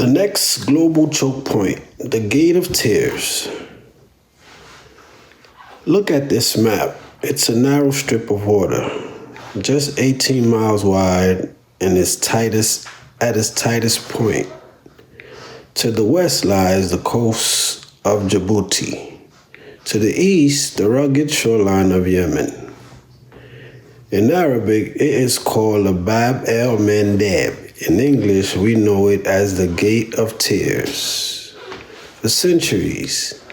The next global choke point, the Gate of Tears. Look at this map. It's a narrow strip of water, just 18 miles wide and at its tightest point. To the west lies the coast of Djibouti. To the east, the rugged shoreline of Yemen. In Arabic, it is called the Bab el-Mandeb. In English, we know it as the Gate of Tears. For centuries,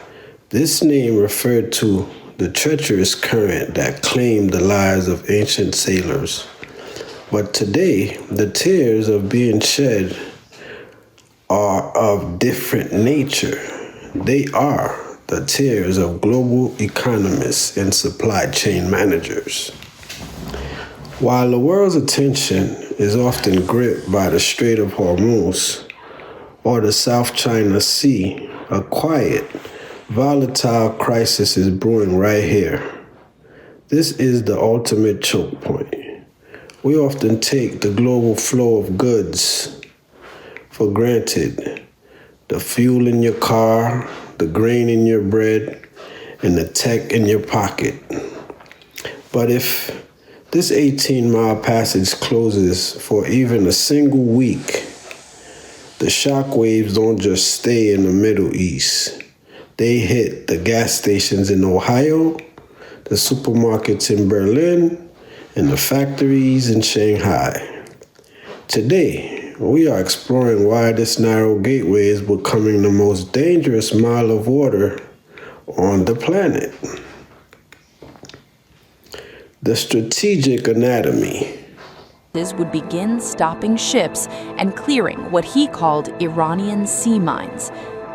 this name referred to the treacherous current that claimed the lives of ancient sailors. But today, the tears of being shed are of different nature. They are the tears of global economists and supply chain managers. While the world's attention is often gripped by the Strait of Hormuz or the South China Sea, a quiet, volatile crisis is brewing right here. This is the ultimate choke point. We often take the global flow of goods for granted. The fuel in your car, the grain in your bread, and the tech in your pocket. But if this 18-mile passage closes for even a single week, the shock waves don't just stay in the Middle East. They hit the gas stations in Ohio, the supermarkets in Berlin, and the factories in Shanghai. Today, we are exploring why this narrow gateway is becoming the most dangerous mile of water on the planet. The strategic anatomy. Would begin stopping ships and clearing what he called Iranian sea mines.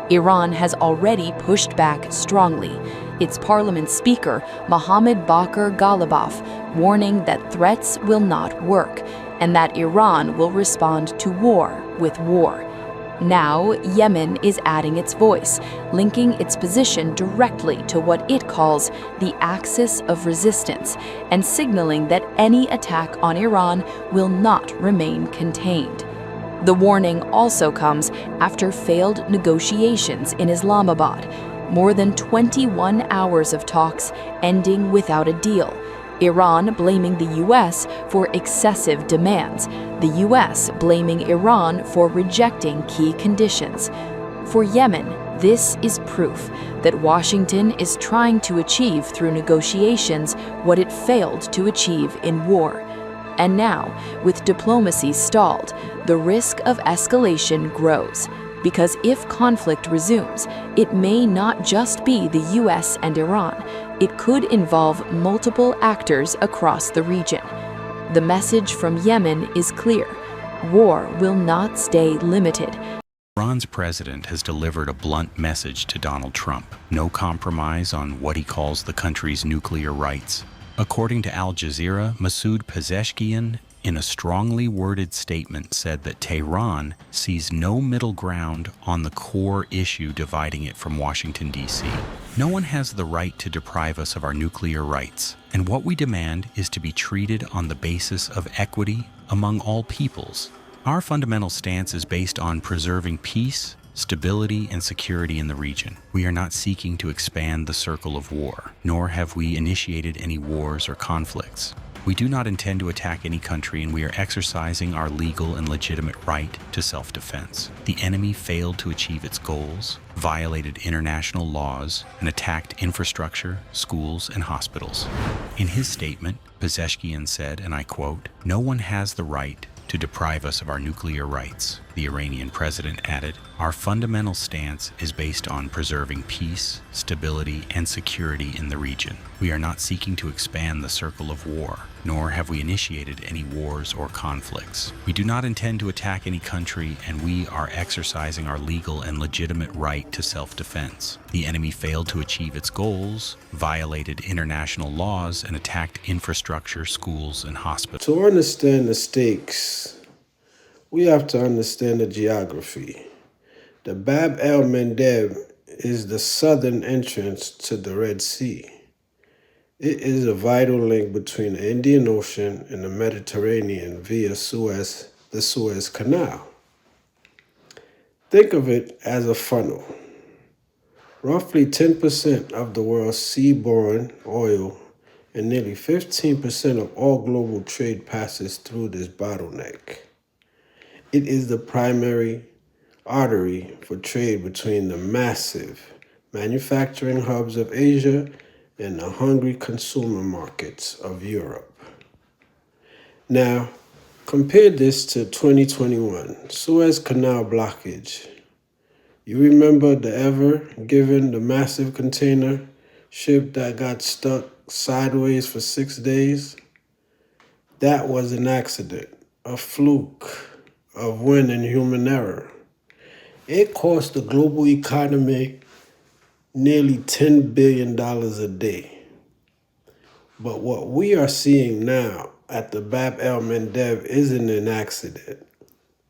Iran has already pushed back strongly. Its parliament speaker, Mohammad Bakr Ghalibaf, warning that threats will not work and that Iran will respond to war with war. Now, Yemen is adding its voice, linking its position directly to what it calls the axis of resistance, and signaling that any attack on Iran will not remain contained. The warning also comes after failed negotiations in Islamabad, more than 21 hours of talks ending without a deal. Iran blaming the U.S. for excessive demands, the U.S. blaming Iran for rejecting key conditions. For Yemen, this is proof that Washington is trying to achieve through negotiations what it failed to achieve in war. And now, with diplomacy stalled, the risk of escalation grows. Because if conflict resumes, it may not just be the U.S. and Iran. It could involve multiple actors across the region. The message from Yemen is clear. War will not stay limited. Iran's president has delivered a blunt message to Donald Trump. No compromise on what he calls the country's nuclear rights. According to Al Jazeera, Masoud Pezeshkian, in a strongly worded statement, said that Tehran sees no middle ground on the core issue dividing it from Washington, D.C. No one has the right to deprive us of our nuclear rights, and what we demand is to be treated on the basis of equity among all peoples. Our fundamental stance is based on preserving peace, stability, and security in the region. We are not seeking to expand the circle of war, nor have we initiated any wars or conflicts. We do not intend to attack any country, and we are exercising our legal and legitimate right to self-defense. The enemy failed to achieve its goals, violated international laws, and attacked infrastructure, schools, and hospitals. In his statement, Pezeshkian said, and I quote, "No one has the right to deprive us of our nuclear rights." The Iranian president added, "Our fundamental stance is based on preserving peace, stability, and security in the region. We are not seeking to expand the circle of war, nor have we initiated any wars or conflicts. We do not intend to attack any country, and we are exercising our legal and legitimate right to self-defense. The enemy failed to achieve its goals, violated international laws, and attacked infrastructure, schools, and hospitals." To understand the stakes, we have to understand the geography. The Bab el-Mandeb is the southern entrance to the Red Sea. It is a vital link between the Indian Ocean and the Mediterranean via the Suez Canal. Think of it as a funnel. Roughly 10% of the world's seaborne oil and nearly 15% of all global trade passes through this bottleneck. It is the primary artery for trade between the massive manufacturing hubs of Asia and the hungry consumer markets of Europe. Now, compare this to 2021 Suez Canal blockage. You remember the the massive container ship that got stuck sideways for 6 days? That was an accident, a fluke of wind and human error. It cost the global economy nearly $10 billion a day. But what we are seeing now at the Bab el-Mandeb isn't an accident.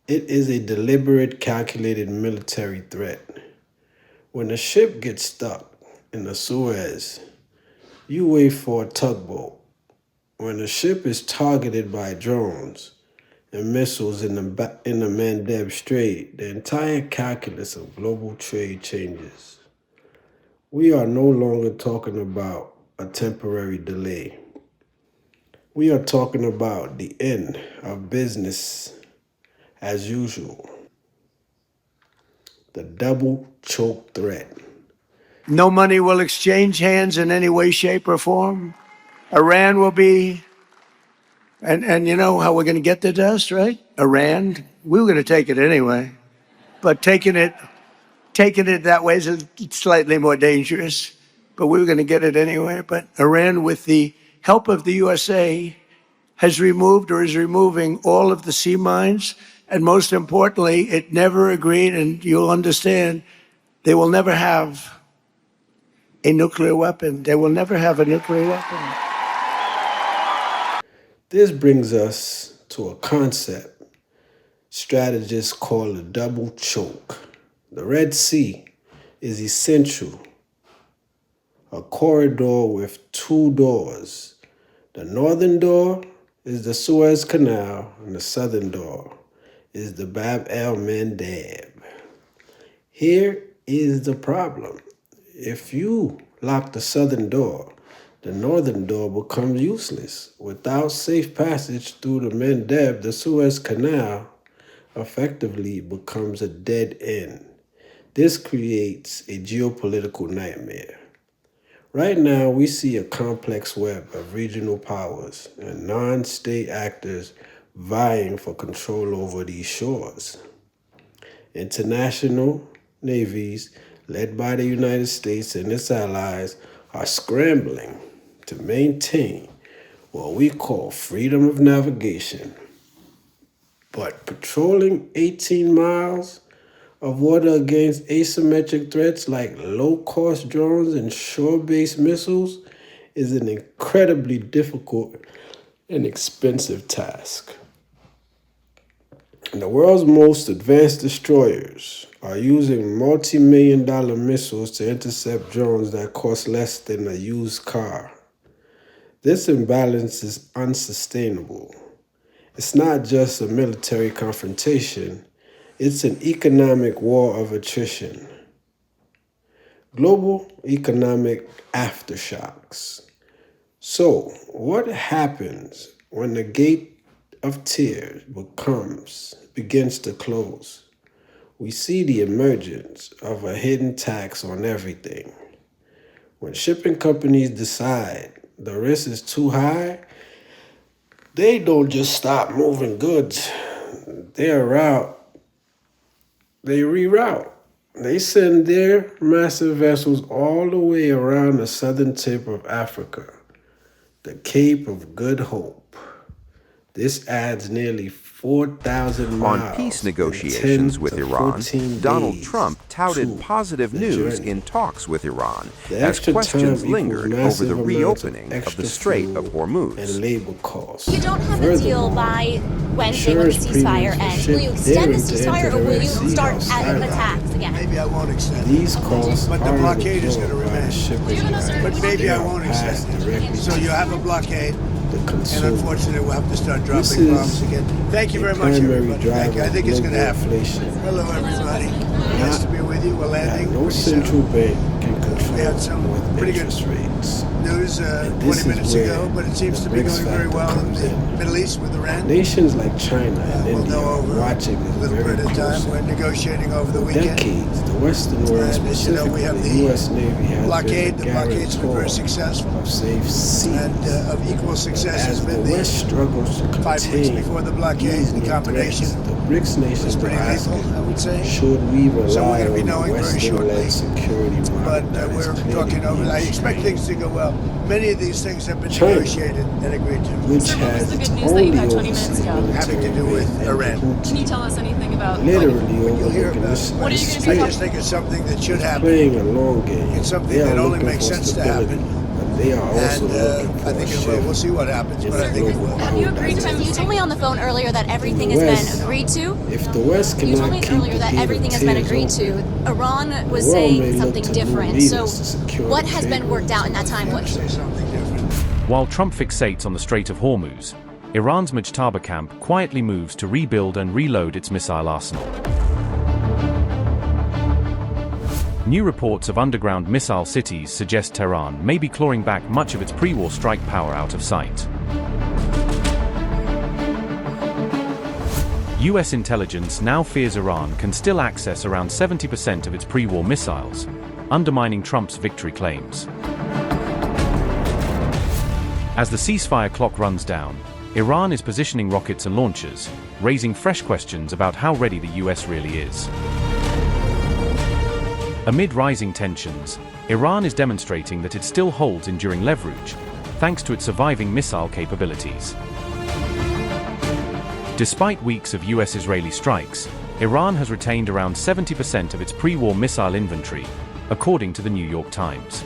It is a deliberate, calculated military threat. When a ship gets stuck in the Suez, you wait for a tugboat. When a ship is targeted by drones and missiles in the Mandeb Strait, the entire calculus of global trade changes. We are no longer talking about a temporary delay. We are talking about the end of business as usual. The double choke threat. No money will exchange hands in any way, shape, or form. Iran will be, and you know how we're going to get the dust, right? Iran, we were going to take it anyway. But taking it that way is slightly more dangerous. But we were going to get it anyway. But Iran, with the help of the USA, has removed or is removing all of the sea mines. And most importantly, it never agreed, and you'll understand, they will never have a nuclear weapon. They will never have a nuclear weapon. This brings us to a concept strategists call a double choke. The Red Sea is essential, a corridor with two doors. The northern door is the Suez Canal, and the southern door is the Bab el-Mandeb. Here is the problem. If you lock the southern door, the northern door becomes useless. Without safe passage through the Mandeb, the Suez Canal effectively becomes a dead end. This creates a geopolitical nightmare. Right now, we see a complex web of regional powers and non-state actors vying for control over these shores. International navies, led by the United States and its allies, are scrambling to maintain what we call freedom of navigation. But patrolling 18 miles of water against asymmetric threats like low-cost drones and shore-based missiles is an incredibly difficult and expensive task. And the world's most advanced destroyers are using multi-million-dollar missiles to intercept drones that cost less than a used car. This imbalance is unsustainable. It's not just a military confrontation. It's an economic war of attrition. Global economic aftershocks. So, what happens when the gate of tears begins to close? We see the emergence of a hidden tax on everything. When shipping companies decide the risk is too high, they don't just stop moving goods. They reroute. They send their massive vessels all the way around the southern tip of Africa, the Cape of Good Hope. This adds nearly 4,000 miles. On peace negotiations with Iran, Donald Trump touted positive news in talks with Iran as questions lingered over the reopening of the Strait of Hormuz. And labor costs. You don't have a deal by Wednesday when the ceasefire ends. Will you extend the ceasefire or will you start attacks again? Maybe I won't extend. These costs but the blockade is going to remain. But maybe I won't extend. So you have a blockade. the And consumer. unfortunately, we'll have to start This dropping is bombs again. Thank you the very much, primary everybody. Thank you. I driver think it's of going to global happen. inflation. Hello, everybody. Nice to be with you. We're landing No pretty soon. central bank can We had control some with pretty good interest rates. news And 20 this minutes is where ago, but it seems the to be X going very factor well in comes the in. Middle East with Iran. Nations like China and We'll India know are over watching a this little very bit of time. closely. We're negotiating over the For weekend. decades, the Western world, And as you know, we specifically have the the U.S. Navy, has blockade. been The blockade's been very guarantor successful. of safe seas. And of equal success has As been the West the struggles to 5 weeks contain before the blockade. these The new combination threats, the BRICS was nations are pretty lethal, asking, I would say. should we So we're rely going to be on knowing the very shortly. Western-led security model But that is we're clearly talking over. being I expect strained, things to go well. Many of these things have been China, negotiated and agreed to. which So what was has the its good news that you only had 20 minutes oversight ago? Having to do with military Iran. Can you tell us anything about literally You'll hear overlooking about this it. What are you gonna strait. I just think it's something that should happen. Playing a long game. It's something They are that only looking makes for sense to stability, happen. but they are also And looking for I think a it will. shift We'll see what happens, in but I the think it global will. Have you power agreed to dynamic. You told me on the phone earlier that everything has West, been agreed to. If the West You told cannot me keep earlier the that gate everything of has been tears agreed open, to. Iran was the world may saying look something to new different. leaders So, to secure what the has been trade worked out in routes. that time? What? Say something different. While Trump fixates on the Strait of Hormuz, Iran's Mujtaba camp quietly moves to rebuild and reload its missile arsenal. New reports of underground missile cities suggest Tehran may be clawing back much of its pre-war strike power out of sight. US intelligence now fears Iran can still access around 70% of its pre-war missiles, undermining Trump's victory claims. As the ceasefire clock runs down, Iran is positioning rockets and launchers, raising fresh questions about how ready the US really is. Amid rising tensions, Iran is demonstrating that it still holds enduring leverage, thanks to its surviving missile capabilities. Despite weeks of US-Israeli strikes, Iran has retained around 70% of its pre-war missile inventory, according to the New York Times.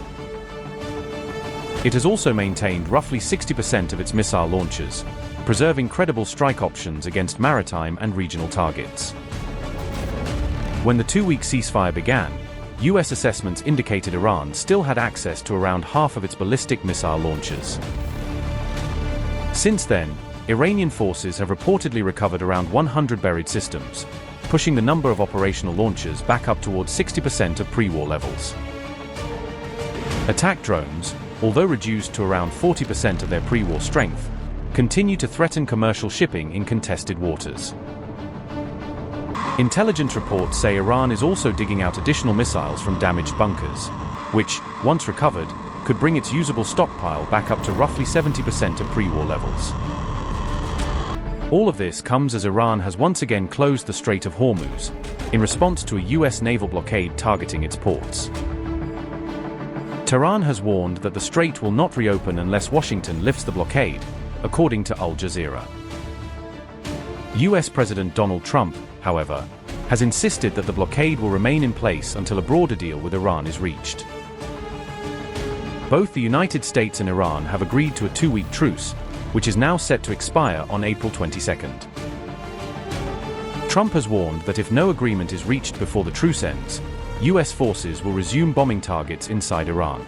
It has also maintained roughly 60% of its missile launchers, preserving credible strike options against maritime and regional targets. When the two-week ceasefire began, US assessments indicated Iran still had access to around half of its ballistic missile launchers. Since then, Iranian forces have reportedly recovered around 100 buried systems, pushing the number of operational launchers back up towards 60% of pre-war levels. Attack drones, although reduced to around 40% of their pre-war strength, continue to threaten commercial shipping in contested waters. Intelligence reports say Iran is also digging out additional missiles from damaged bunkers, which, once recovered, could bring its usable stockpile back up to roughly 70% of pre-war levels. All of this comes as Iran has once again closed the Strait of Hormuz, in response to a US naval blockade targeting its ports. Tehran has warned that the strait will not reopen unless Washington lifts the blockade, according to Al Jazeera. US President Donald Trump, however, has insisted that the blockade will remain in place until a broader deal with Iran is reached. Both the United States and Iran have agreed to a two-week truce, which is now set to expire on April 22nd. Trump has warned that if no agreement is reached before the truce ends, US forces will resume bombing targets inside Iran.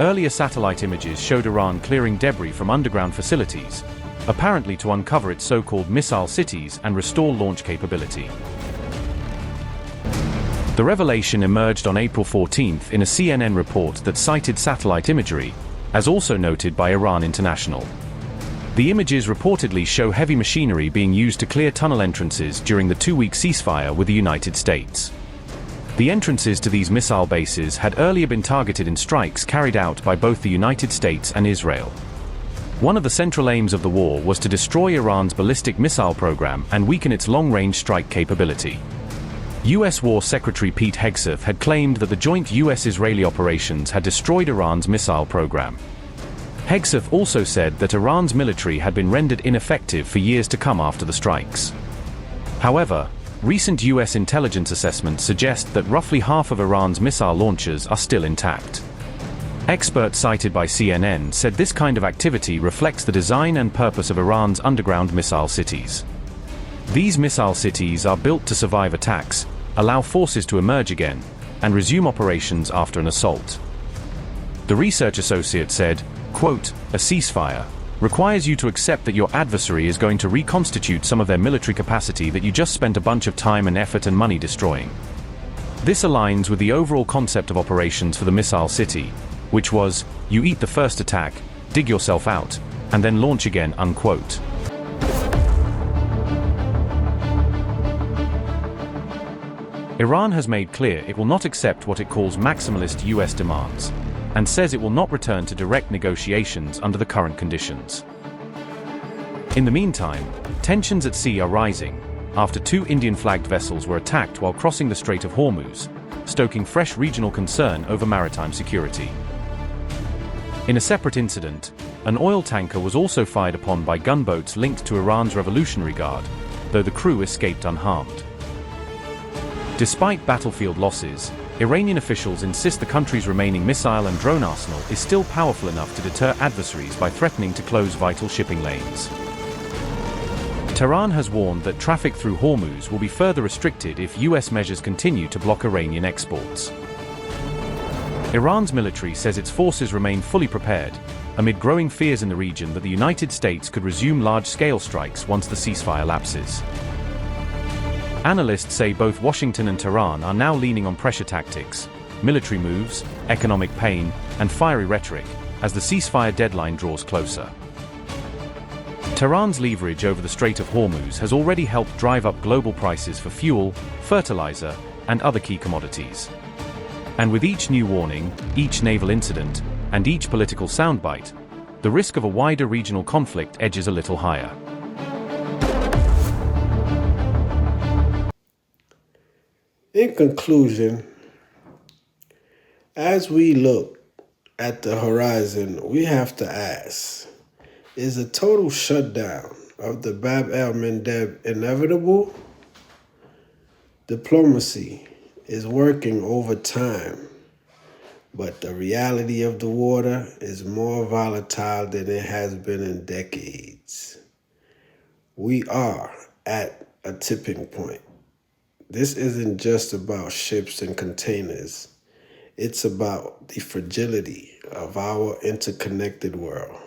Earlier satellite images showed Iran clearing debris from underground facilities, apparently to uncover its so-called missile cities and restore launch capability. The revelation emerged on April 14th in a CNN report that cited satellite imagery, as also noted by Iran International. The images reportedly show heavy machinery being used to clear tunnel entrances during the two-week ceasefire with the United States. The entrances to these missile bases had earlier been targeted in strikes carried out by both the United States and Israel. One of the central aims of the war was to destroy Iran's ballistic missile program and weaken its long-range strike capability. US War Secretary Pete Hegseth had claimed that the joint US-Israeli operations had destroyed Iran's missile program. Hegseth also said that Iran's military had been rendered ineffective for years to come after the strikes. However, recent US intelligence assessments suggest that roughly half of Iran's missile launchers are still intact. Experts cited by CNN said this kind of activity reflects the design and purpose of Iran's underground missile cities. These missile cities are built to survive attacks, allow forces to emerge again, and resume operations after an assault. The research associate said, Quote, a ceasefire requires you to accept that your adversary is going to reconstitute some of their military capacity that you just spent a bunch of time and effort and money destroying. This aligns with the overall concept of operations for the Missile City, which was, you eat the first attack, dig yourself out, and then launch again, unquote. Iran has made clear it will not accept what it calls maximalist US demands, and says it will not return to direct negotiations under the current conditions. In the meantime, tensions at sea are rising, after 2 Indian-flagged vessels were attacked while crossing the Strait of Hormuz, stoking fresh regional concern over maritime security. In a separate incident, an oil tanker was also fired upon by gunboats linked to Iran's Revolutionary Guard, though the crew escaped unharmed. Despite battlefield losses, Iranian officials insist the country's remaining missile and drone arsenal is still powerful enough to deter adversaries by threatening to close vital shipping lanes. Tehran has warned that traffic through Hormuz will be further restricted if US measures continue to block Iranian exports. Iran's military says its forces remain fully prepared, amid growing fears in the region that the United States could resume large-scale strikes once the ceasefire lapses. Analysts say both Washington and Tehran are now leaning on pressure tactics, military moves, economic pain, and fiery rhetoric, as the ceasefire deadline draws closer. Tehran's leverage over the Strait of Hormuz has already helped drive up global prices for fuel, fertilizer, and other key commodities. And with each new warning, each naval incident, and each political soundbite, the risk of a wider regional conflict edges a little higher. In conclusion, as we look at the horizon, we have to ask, is a total shutdown of the Bab el-Mandeb inevitable? Diplomacy is working over time, but the reality of the water is more volatile than it has been in decades. We are at a tipping point. This isn't just about ships and containers. It's about the fragility of our interconnected world.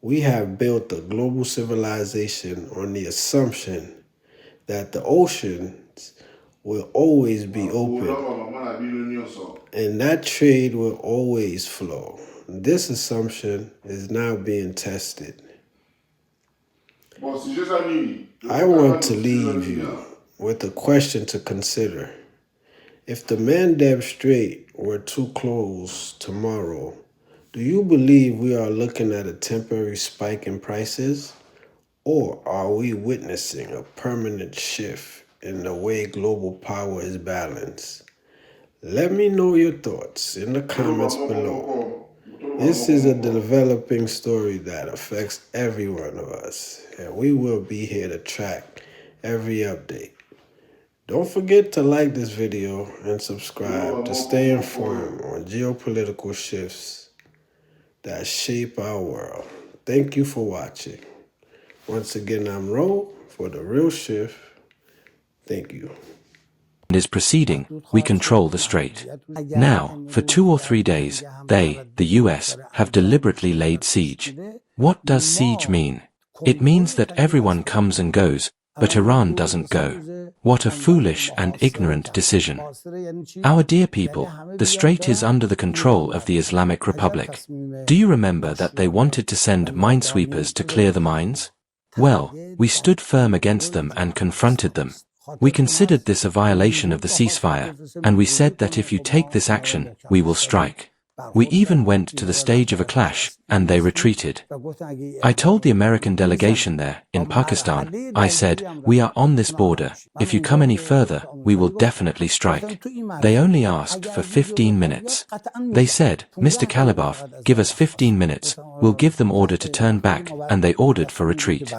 We have built a global civilization on the assumption that the oceans will always be open and that trade will always flow. This assumption is now being tested. I want to leave you with a question to consider. If the Mandeb Strait were to close tomorrow, do you believe we are looking at a temporary spike in prices? Or are we witnessing a permanent shift in the way global power is balanced? Let me know your thoughts in the comments below. This is a developing story that affects every one of us, and we will be here to track every update. Don't forget to like this video and subscribe to stay informed on geopolitical shifts that shape our world. Thank you for watching. Once again, I'm Ro for The Real Shift. Thank you. Is proceeding, we control the strait. Now, for 2 or 3 days, they, the US, have deliberately laid siege. What does siege mean? It means that everyone comes and goes, but Iran doesn't go. What a foolish and ignorant decision. Our dear people, the strait is under the control of the Islamic Republic. Do you remember that they wanted to send minesweepers to clear the mines? Well, we stood firm against them and confronted them. We considered this a violation of the ceasefire, and we said that if you take this action, we will strike. We even went to the stage of a clash, and they retreated. I told the American delegation there, in Pakistan, I said, we are on this border. If you come any further, we will definitely strike. They only asked for 15 minutes. They said, Mr. Kalibaf, give us 15 minutes, we'll give them order to turn back, and they ordered for retreat.